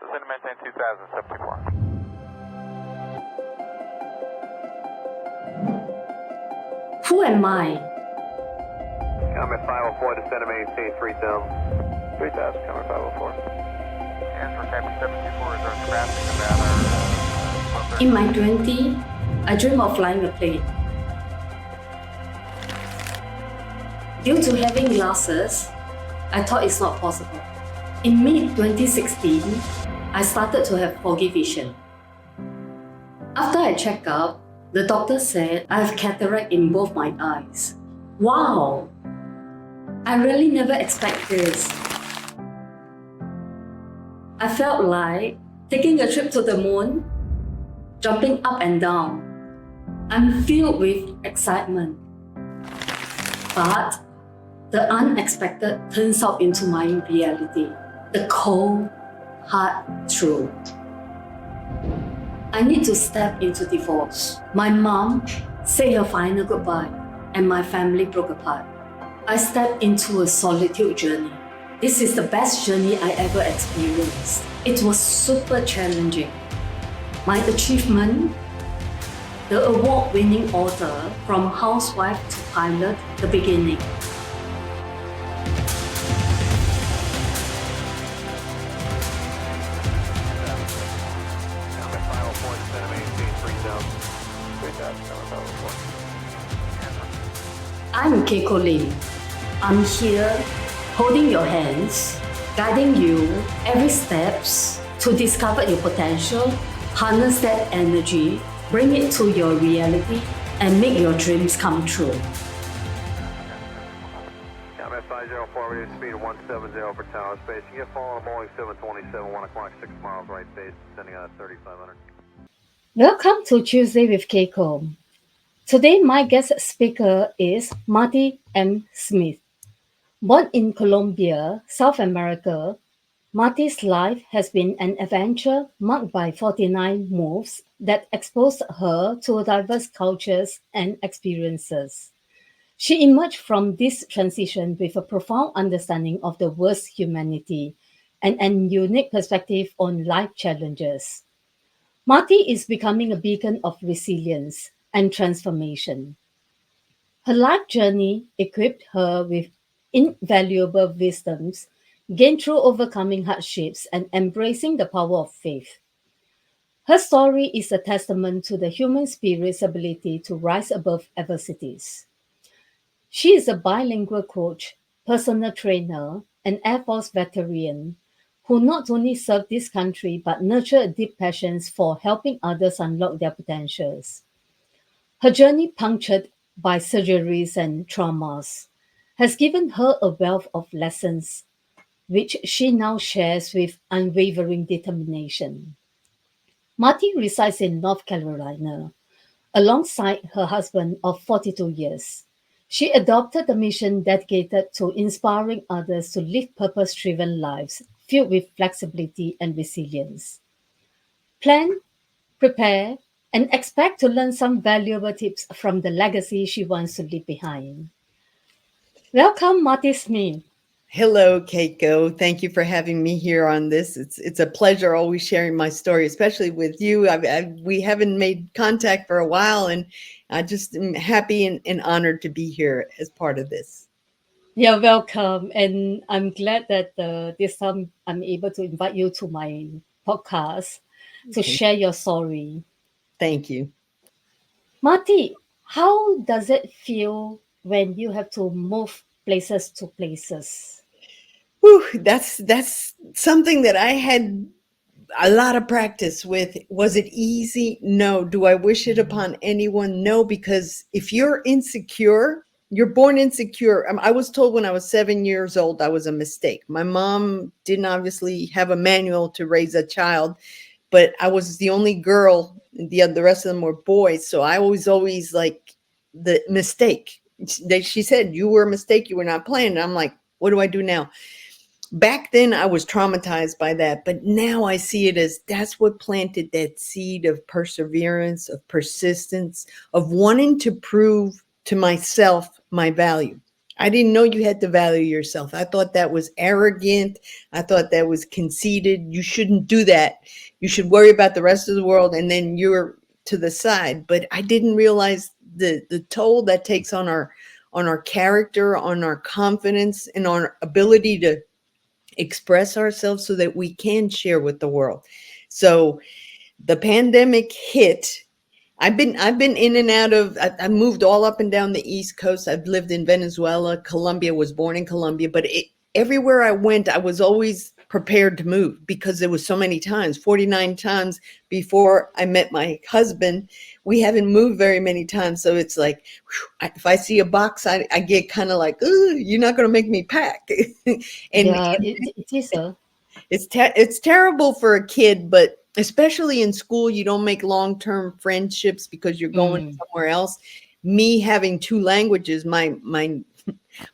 descend and maintain 2074. Who am I? Comet 504, descend and maintain 3000. 3000, Comet 504. Answer, Captain 724 is our traffic about In my 20s, I dream of flying a plane. Due to having glasses, I thought it's not possible. In mid-2016, I started to have foggy vision. After I checked out, the doctor said I have cataract in both my eyes. Wow! I really never expected this. I felt like taking a trip to the moon, jumping up and down. I'm filled with excitement. But the unexpected turns out into my reality. The cold, hard truth. I need to step into divorce. My mom said her final goodbye, and my family broke apart. I stepped into a solitude journey. This is the best journey I ever experienced. It was super challenging. My achievement, the award-winning author, from housewife to pilot, the beginning. Comet 504, descend and maintain 3000. 3000, Comet 504. I'm Keiko. I'm here holding your hands, guiding you every steps to discover your potential, harness that energy, bring it to your reality, and make your dreams come true. Comet 504, ready speed of 170 for tower space. You get following Boeing 727, 1 o'clock, 6 miles right base, descending on 3500. Welcome to Tuesday with Keiko. Today, my guest speaker is Martie M. Smith. Born in Colombia, South America, Martie's life has been an adventure marked by 49 moves that exposed her to diverse cultures and experiences. She emerged from this transition with a profound understanding of the world's humanity and a unique perspective on life challenges. Martie is becoming a beacon of resilience and transformation. Her life journey equipped her with invaluable wisdoms gained through overcoming hardships and embracing the power of faith. Her story is a testament to the human spirit's ability to rise above adversities. She is a bilingual coach, personal trainer, and Air Force veteran who not only served this country but nurtured a deep passion for helping others unlock their potentials. Her journey, punctured by surgeries and traumas, has given her a wealth of lessons, which she now shares with unwavering determination. Martie resides in North Carolina alongside her husband of 42 years. She adopted a mission dedicated to inspiring others to live purpose-driven lives filled with flexibility and resilience. Plan, prepare, and expect to learn some valuable tips from the legacy she wants to leave behind. Welcome, Martie Smith. Hello, Keiko. Thank you for having me here on this. It's a pleasure always sharing my story, especially with you. We haven't made contact for a while, and I just am happy and honored to be here as part of this. You're welcome, and I'm glad that this time I'm able to invite you to my podcast to share your story. Thank you. Martie, how does it feel when you have to move places to places? Whew, that's something that I had a lot of practice with. Was it easy? No. Do I wish it upon anyone? No, because if you're insecure, you're born insecure. I was told when I was 7 years old, I was a mistake. My mom didn't obviously have a manual to raise a child, but I was the only girl. The rest of them were boys. So I was always like the mistake. She said, you were a mistake. You were not playing. And I'm like, what do I do now? Back then I was traumatized by that, but now I see it as that's what planted that seed of perseverance, of persistence, of wanting to prove to myself my value. I didn't know you had to value yourself. I thought that was arrogant. I thought that was conceited. You shouldn't do that. You should worry about the rest of the world and then you're to the side. But I didn't realize the toll that takes on our character, on our confidence, and on our ability to express ourselves so that we can share with the world. So the pandemic hit. I've been in and out of. I moved all up and down the East Coast. I've lived in Venezuela, Colombia. Was born in Colombia, but everywhere I went, I was always prepared to move because there was so many times, 49 times before I met my husband. We haven't moved very many times, so it's like if I see a box, I get kind of like, "Ooh, you're not going to make me pack," and Yeah, it is a. it's terrible for a kid, but especially in school, you don't make long-term friendships because you're going Mm, somewhere else. Me having two languages, my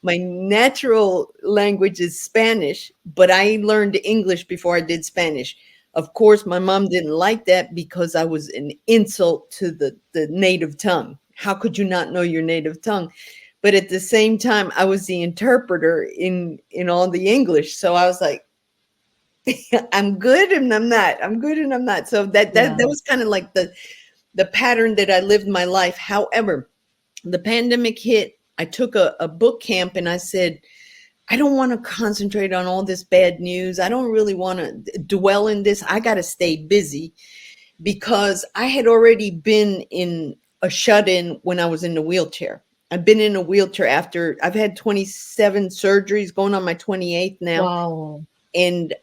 natural language is Spanish, but I learned English before I did Spanish. Of course, my mom didn't like that because I was an insult to the native tongue. How could you not know your native tongue? But at the same time, I was the interpreter in all the English. So I was like, I'm good and I'm not. I'm good and I'm not. So that yeah. was kind of like the pattern that I lived my life. However, the pandemic hit. I took a book camp and I said, I don't want to concentrate on all this bad news. I don't really want to dwell in this. I got to stay busy because I had already been in a shut-in when I was in the wheelchair. I've been in a wheelchair after I've had 27 surgeries, going on my 28th now, Wow. and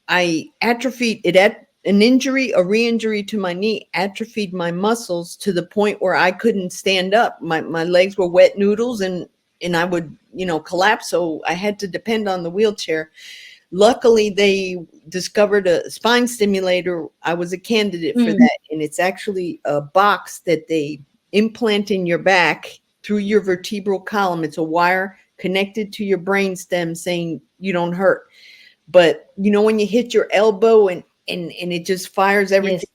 I atrophied it at an injury, a re-injury to my knee, atrophied my muscles to the point where I couldn't stand up. My legs were wet noodles, and I would collapse. So I had to depend on the wheelchair. Luckily, they discovered a spine stimulator. I was a candidate for Mm, that, and it's actually a box that they implant in your back through your vertebral column. It's a wire connected to your brain stem saying you don't hurt. But when you hit your elbow and it just fires yes. everything,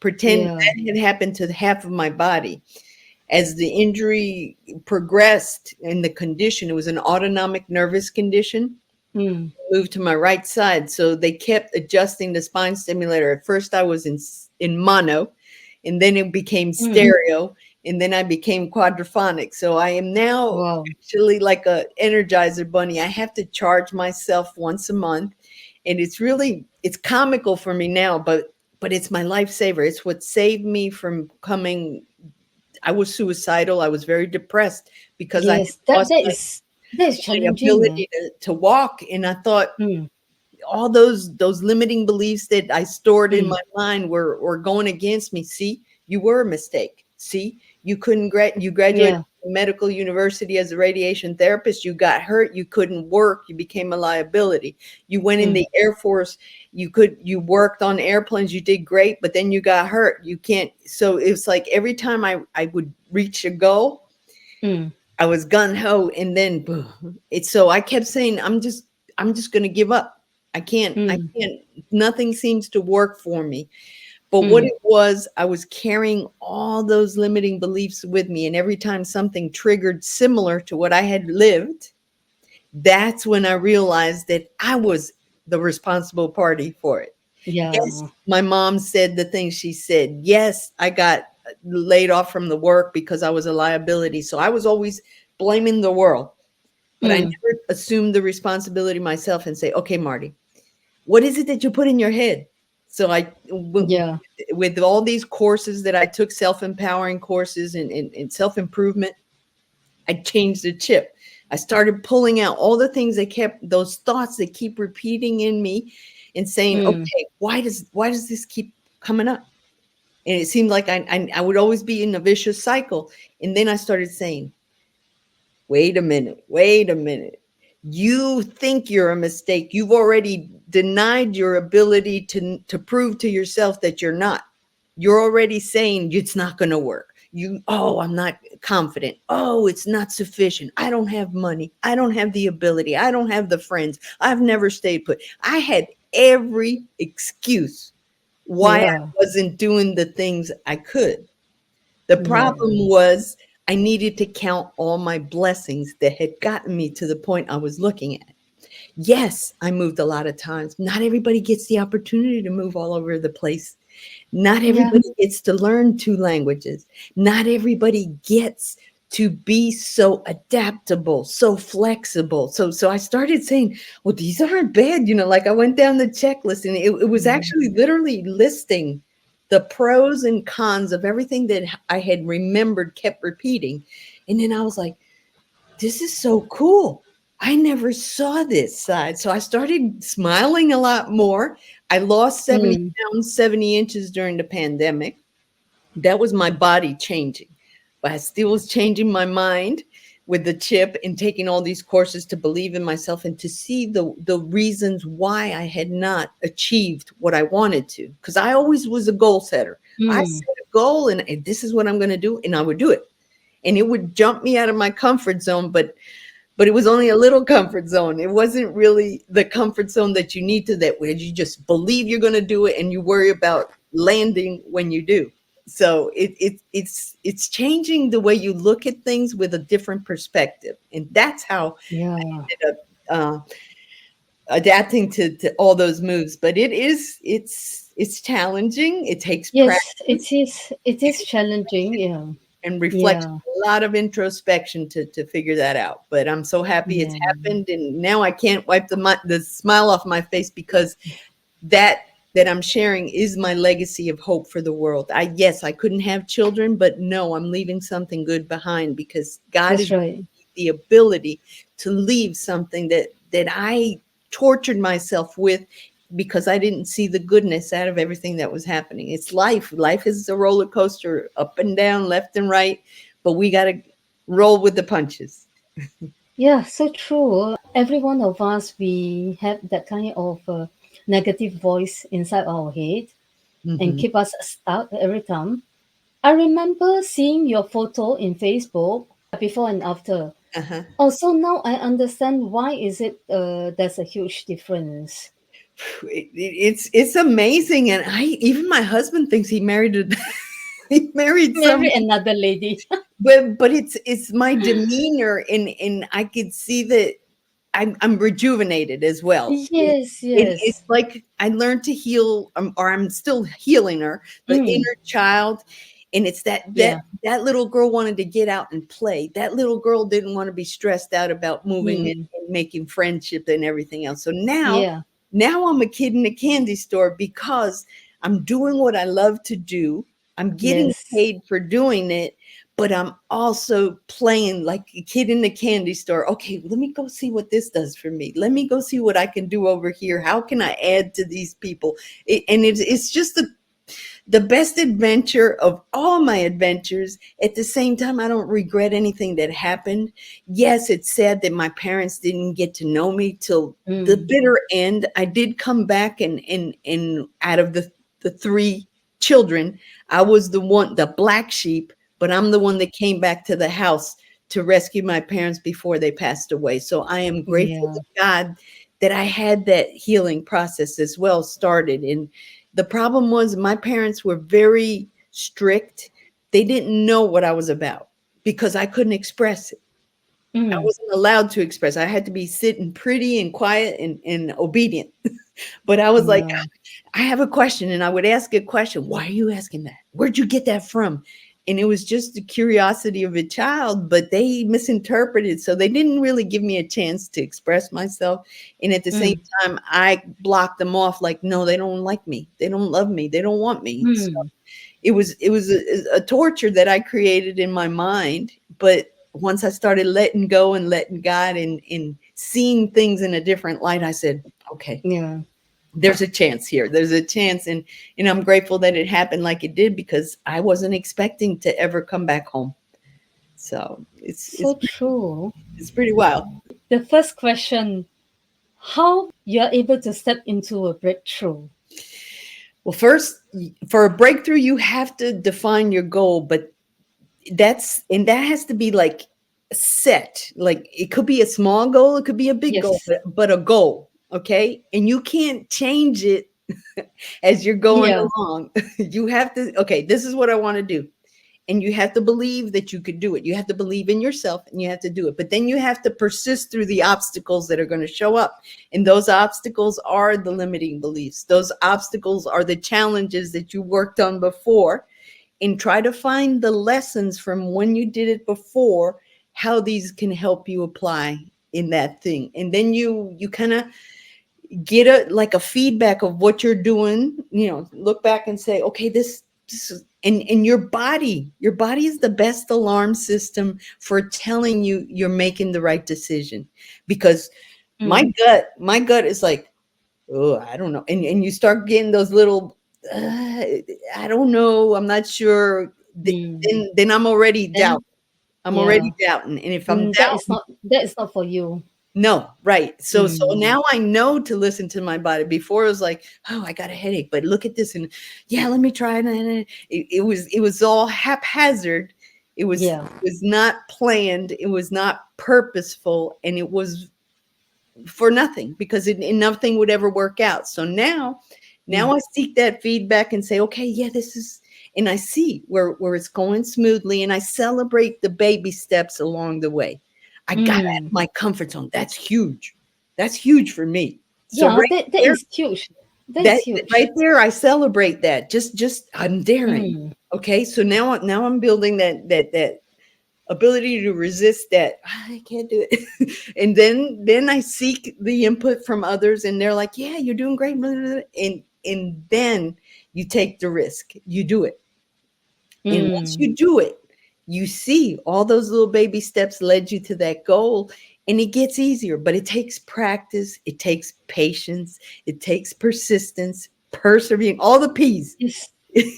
pretend Yeah. that had happened to half of my body. As the injury progressed in the condition, it was an autonomic nervous condition, Mm, moved to my right side. So they kept adjusting the spine stimulator. At first I was in mono, and then it became mm. stereo, and then I became quadraphonic. So I am now Wow. actually like a energizer bunny. I have to charge myself once a month, and it's comical for me now, but it's my lifesaver. It's what saved me from coming. I was suicidal. I was very depressed because I had Yes, that lost that is my challenging. ability to walk, and I thought Mm, all those limiting beliefs that I stored in mm, my mind were going against me. See, you were a mistake. See, you couldn't you graduated yeah. from medical university as a radiation therapist. You got hurt. You couldn't work. You became a liability. You went in Mm, the Air Force. You worked on airplanes. You did great, but then you got hurt. You can't. So it's like every time I would reach a goal, mm, I was gun ho, and then boom. It's so I kept saying, I'm just going to give up. I mm, can't. Nothing seems to work for me. But what mm. it was, I was carrying all those limiting beliefs with me, and every time something triggered similar to what I had lived, that's when I realized that I was the responsible party for it. Yes, Yeah. my mom said the things she said. Yes, I got laid off from the work because I was a liability. So I was always blaming the world, but I Mm, never assumed the responsibility myself and say, okay, Marty, what is it that you put in your head? So yeah. with all these courses that I took, self-empowering courses and self-improvement, I changed the chip. I started pulling out all the things that kept those thoughts that keep repeating in me and saying, Mm, okay, why does this keep coming up? And it seemed like I would always be in a vicious cycle. And then I started saying, wait a minute, wait a minute. You think you're a mistake. You've already denied your ability to prove to yourself that you're not. You're already saying it's not going to work. I'm not confident. Oh, it's not sufficient. I don't have money. I don't have the ability. I don't have the friends. I've never stayed put. I had every excuse why I yeah. wasn't doing the things I could. The Yeah. problem was I needed to count all my blessings that had gotten me to the point I was looking at. Yes, I moved a lot of times. Not everybody gets the opportunity to move all over the place. Not Yeah. everybody gets to learn two languages. Not everybody gets to be so adaptable, so flexible. So I started saying, well, these aren't bad. Like I went down the checklist, and it was actually literally listing the pros and cons of everything that I had remembered, kept repeating. And then I was like, this is so cool. I never saw this side. So I started smiling a lot more. I lost 70 Mm. pounds, 70 inches during the pandemic. That was my body changing. But I still was changing my mind with the chip and taking all these courses to believe in myself and to see the reasons why I had not achieved what I wanted to. Because I always was a goal setter. I Mm. set a goal and this is what I'm going to do, and I would do it. And it would jump me out of my comfort zone, but it was only a little comfort zone. It wasn't really the comfort zone that you need to, that where you just believe you're going to do it and you worry about landing when you do. So it's changing the way you look at things with a different perspective, and that's how Yeah. I ended up adapting to all those moves. But it's challenging. It takes Yes, it practice is. It is challenging. Yeah. and reflection, Yeah. a lot of introspection to figure that out. But I'm so happy it's Yeah. happened, and now I can't wipe the smile off my face, because that that I'm sharing is my legacy of hope for the world. Yes, I couldn't have children, but no, I'm leaving something good behind, because God has That's given right. me the ability to leave something that I tortured myself with, because I didn't see the goodness out of everything that was happening. It's life. Life is a roller coaster, up and down, left and right, but we got to roll with the punches. Yeah, so true. Every one of us, we have that kind of negative voice inside our head and Mhm. keep us stuck every time. I remember seeing your photo in Facebook before and after. Uh-huh. Also, now I understand why is it there's a huge difference. It's amazing, and I even my husband thinks he married a he married some, Marry another lady. but it's my demeanor, and I could see that I'm rejuvenated as well. Yes, It's yes. like I learned to heal, or I'm still healing her, the Mm, inner child. And it's yeah. that little girl wanted to get out and play. That little girl didn't want to be stressed out about moving Mm, and making friendship and everything else. So yeah. now I'm a kid in a candy store, because I'm doing what I love to do. I'm getting Yes. paid for doing it, but I'm also playing like a kid in the candy store. Okay, let me go see what this does for me. Let me go see what I can do over here. How can I add to these people? It's just the best adventure of all my adventures. At the same time, I don't regret anything that happened. Yes, it's sad that my parents didn't get to know me till the Mm, bitter end. I did come back, and out of the three children, I was the one, the black sheep, but I'm the one that came back to the house to rescue my parents before they passed away. So I am grateful yeah. to God that I had that healing process as well started. And the problem was my parents were very strict. They didn't know what I was about, because I couldn't express it. I Mm, wasn't allowed to express. I had to be sitting pretty and quiet and obedient. But I was like, yeah. I have a question, and I would ask a question. Why are you asking that? Where'd you get that from? And it was just the curiosity of a child, but they misinterpreted. So they didn't really give me a chance to express myself. And at the same Mm, time, I blocked them off like, no, they don't like me. They don't love me. They don't want me. So mm, it was a torture that I created in my mind. But once I started letting go and letting God and seeing things in a different light, I said, okay, yeah. there's a chance here. There's a chance. And I'm grateful that it happened like it did, because I wasn't expecting to ever come back home. So So true. it's pretty wild. The first question, how you're able to step into a breakthrough? Well, first, for a breakthrough, you have to define your goal, but that has to be like set. Like it could be a small goal, it could be a big goal, Yes. but a goal. Okay. And you can't change it as you're going Yeah. along. You have to, okay, this is what I want to do. and you have to believe that you could do it. You have to believe in yourself and you have to do it. But then you have to persist through the obstacles that are going to show up. And those obstacles are the limiting beliefs. Those obstacles are the challenges that you worked on before, and try to find the lessons from when you did it before, how these can help you apply in that thing. And then you kind of get a feedback of what you're doing, look back and say, okay, this is, and your body is the best alarm system for telling you you're making the right decision. Because my gut is like, oh, I don't know. And you start getting those little, I don't know, I'm not sure. Then I'm already Then, doubting. I'm yeah, already doubting. And if I'm that is doubting, not for you. no, right. So Mm, now I know to listen to my body. Before it was like, oh, I got a headache, but look at this, and yeah, let me try it. And it was all haphazard. yeah. It was not planned. It was not purposeful, and it was for nothing, because nothing would ever work out. So now I seek that feedback and say, okay, yeah, this is, and I see where it's going smoothly, and I celebrate the baby steps along the way. I got out of my comfort zone. That's huge. That's huge for me. So Yeah, right that there, is huge. That is that huge. right there, I celebrate that. Just I'm daring. Mm, Okay, so now I'm building that ability to resist that. I can't do it. And then I seek the input from others, and they're like, yeah, you're doing great. And then you take the risk. You do it. And once mm, you do it, you see all those little baby steps led you to that goal, and it gets easier. But it takes practice, it takes patience, it takes persistence, persevering, all the P's. yes,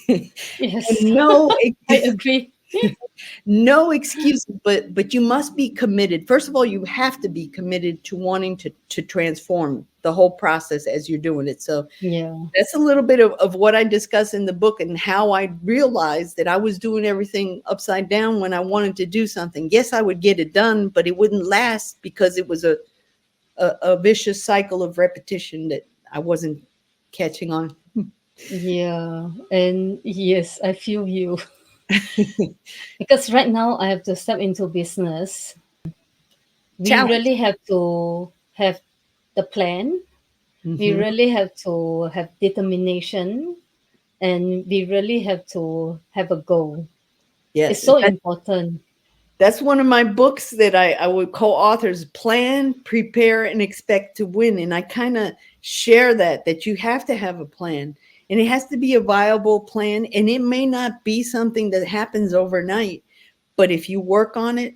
And yes. no, I agree. no excuses, but you must be committed. First of all, you have to be committed to wanting to transform the whole process as you're doing it. So Yeah. that's a little bit of what I discuss in the book, and how I realized that I was doing everything upside down when I wanted to do something. Yes, I would get it done, but it wouldn't last, because it was a vicious cycle of repetition that I wasn't catching on. Yeah. And yes, I feel you. Because right now I have to step into business. We Challenge. really have to have the plan. We Hmm. really have to have determination, and we really have to have a goal. It's Yes, so important. that's one of my books that I would co-authors: Plan, Prepare, and Expect to Win. And I kind of share that you have to have a plan, and it has to be a viable plan. And it may not be something that happens overnight, but if you work on it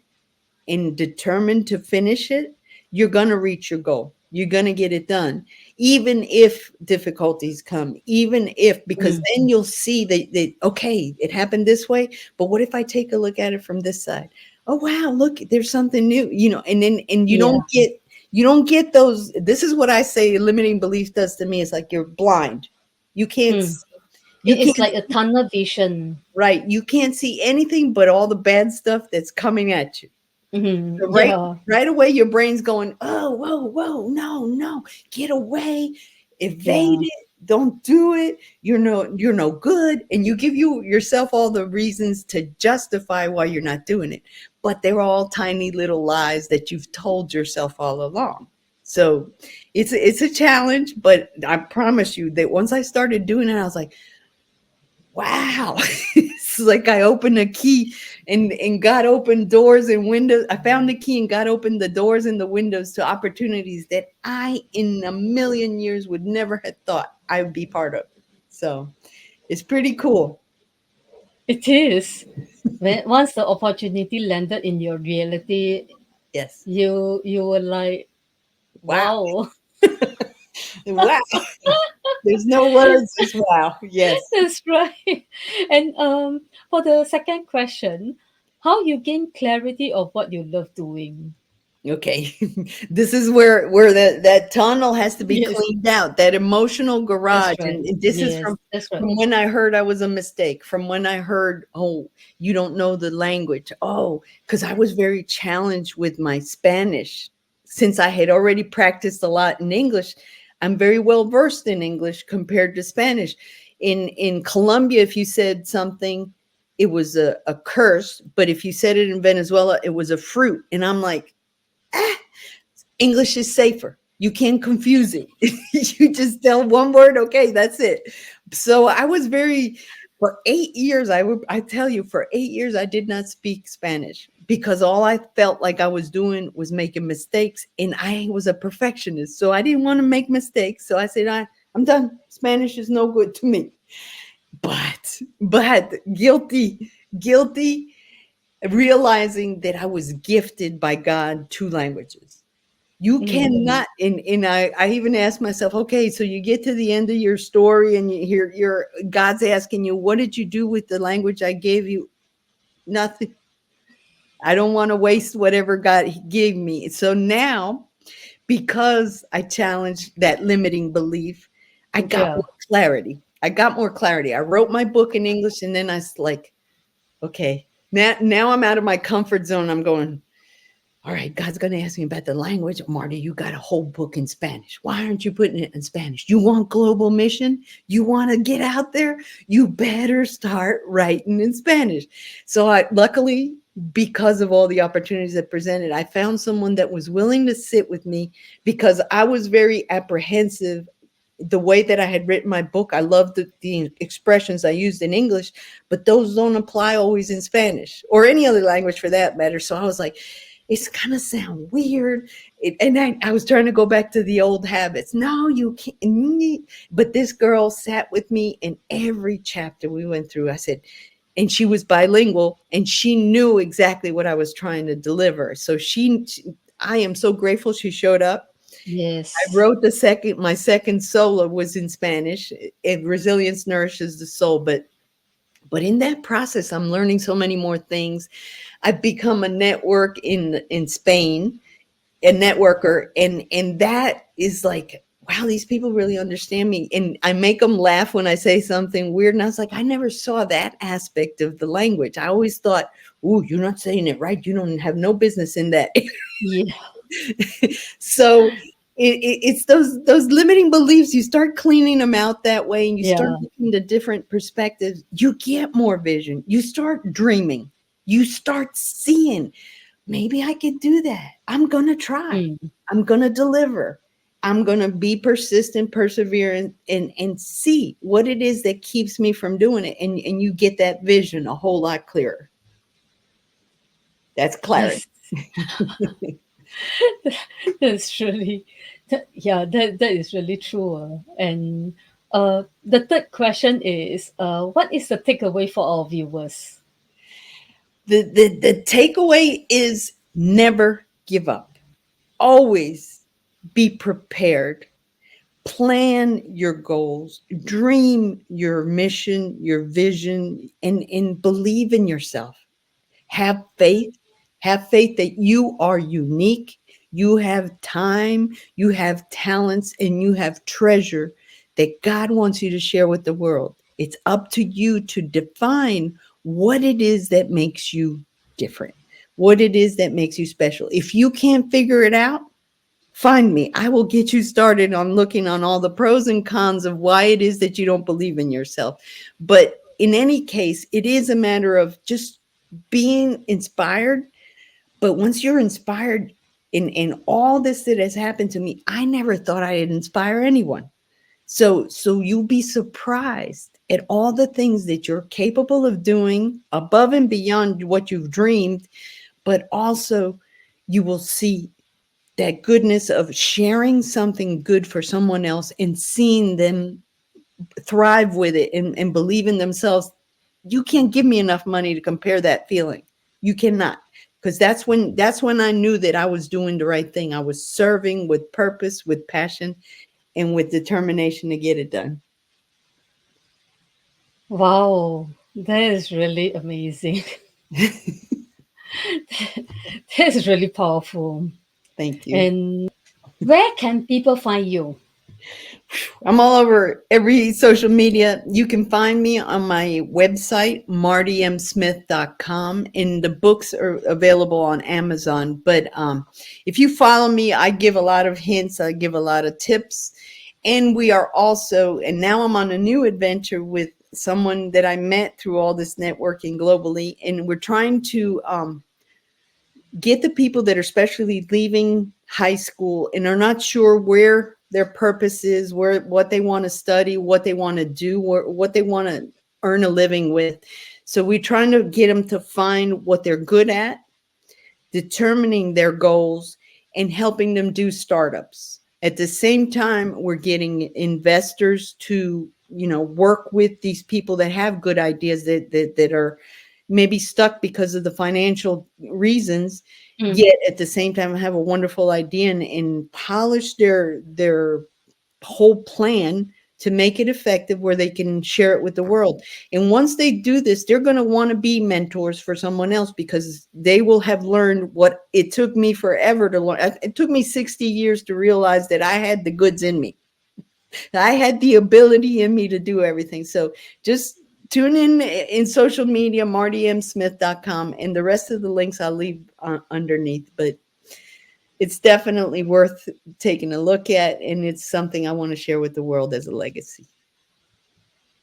and determined to finish it, you're going to reach your goal. You're going to get it done, even if difficulties come, even if, because Mm, then you'll see that, okay, it happened this way, but what if I take a look at it from this side? Oh, wow, look, there's something new, and yeah. you don't get those. This is what I say limiting belief does to me. It's like you're blind. You can't, Mm. you It's can't, like a tunnel vision. right. You can't see anything but all the bad stuff that's coming at you. Mhm. So Yeah. right away, your brain's going, oh, whoa, no, get away, evade Yeah. it, don't do it. You're no good, and you give yourself all the reasons to justify why you're not doing it. But they're all tiny little lies that you've told yourself all along. So it's a challenge, but I promise you that once I started doing it, I was like, wow. It's like I opened a key, and God opened doors and windows. I found the key, and God opened the doors and the windows to opportunities that I in a million years would never have thought I would be part of. So it's pretty cool. It is. When once the opportunity landed in your reality, Yes. you were like, Wow. wow. Wow. There's no words. Just wow. Yes. That's right. And for the second question, how you gain clarity of what you love doing? Okay. This is where that tunnel has to be Yes, cleaned out, that emotional that's garage. right. And this is Yes, that's right. from when I heard I was a mistake, from when I heard, oh, you don't know the language. Oh, because I was very challenged with my Spanish. Since I had already practiced a lot in English, I'm very well versed in English compared to Spanish. In Colombia, if you said something, it was a curse. But if you said it in Venezuela, it was a fruit. And I'm like, English is safer. You can't confuse it. You just tell one word. Okay, that's it. So I was for 8 years, I tell you, for 8 years, I did not speak Spanish because all I felt like I was doing was making mistakes, and I was a perfectionist. So I didn't want to make mistakes. So I said, I'm done. Spanish is no good to me. But guilty, realizing that I was gifted by God 2 languages. You cannot, and I even asked myself, okay, so you get to the end of your story and you hear God's asking you, what did you do with the language I gave you? Nothing. I don't want to waste whatever God gave me. So now, because I challenged that limiting belief, I got more clarity. I wrote my book in English, and then I was like, okay, now I'm out of my comfort zone. I'm going, all right, God's going to ask me about the language. Marty, you got a whole book in Spanish. Why aren't you putting it in Spanish? You want global mission? You want to get out there? You better start writing in Spanish. So luckily, because of all the opportunities that presented, I found someone that was willing to sit with me because I was very apprehensive. The way that I had written my book, I loved the expressions I used in English, but those don't apply always in Spanish or any other language for that matter. So I was like, it's going to sound weird. And I was trying to go back to the old habits. No, you can't. But this girl sat with me in every chapter we went through. I said, and she was bilingual and she knew exactly what I was trying to deliver. So I am so grateful she showed up. Yes. I wrote my second solo was in Spanish. Resilience nourishes the soul. But in that process, I'm learning so many more things. I've become a network in Spain, a networker, and that is like, wow, these people really understand me. And I make them laugh when I say something weird. And I was like, I never saw that aspect of the language. I always thought, ooh, you're not saying it right. You don't have no business in that. Yeah. So it's those limiting beliefs. You start cleaning them out that way, and you start looking to different perspectives. You get more vision. You start dreaming. You start seeing, maybe I could do that. I'm going to try. I'm going to deliver. I'm going to be persistent, persevere, and see what it is that keeps me from doing it. And you get that vision a whole lot clearer. That's clarity. That's really, that is really true. And the third question is, what is the takeaway for our viewers? The takeaway is never give up. Always be prepared. Plan your goals, dream your mission, your vision, and believe in yourself. Have faith. Have faith that you are unique. You have time, you have talents, and you have treasure that God wants you to share with the world. It's up to you to define what it is that makes you different, what it is that makes you special. If you can't figure it out, find me. I will get you started on looking on all the pros and cons of why it is that you don't believe in yourself. But in any case, it is a matter of just being inspired. But once you're inspired in all this that has happened to me, I never thought I'd inspire anyone. So you'll be surprised at all the things that you're capable of doing above and beyond what you've dreamed. But also you will see that goodness of sharing something good for someone else and seeing them thrive with it and believe in themselves. You can't give me enough money to compare that feeling. You cannot, because that's when I knew that I was doing the right thing. I was serving with purpose, with passion, and with determination to get it done. Wow, that is really amazing. That is really powerful. Thank you. And where can people find you? I'm all over every social media. You can find me on my website, martiemsmith.com, and the books are available on Amazon. But if you follow me, I give a lot of hints. I give a lot of tips. And we are also, and now I'm on a new adventure with someone that I met through all this networking globally, and we're trying to get the people that are especially leaving high school and are not sure where their purpose is, what they want to study, what they want to do, what they want to earn a living with. So we're trying to get them to find what they're good at, determining their goals, and helping them do startups. At the same time, we're getting investors to, work with these people that have good ideas that are maybe stuck because of the financial reasons, yet at the same time have a wonderful idea and polish their whole plan to make it effective where they can share it with the world. And once they do this, they're going to want to be mentors for someone else because they will have learned what it took me forever to learn. It took me 60 years to realize that I had the goods in me. I had the ability in me to do everything. So just tune in social media, martiemsmith.com, and the rest of the links I'll leave underneath. But it's definitely worth taking a look at, and it's something I want to share with the world as a legacy.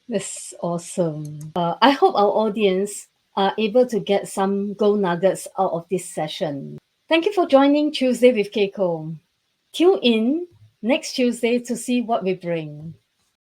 That's awesome. I hope our audience are able to get some gold nuggets out of this session. Thank you for joining Tuesday with Keiko. Tune in next Tuesday to see what we bring.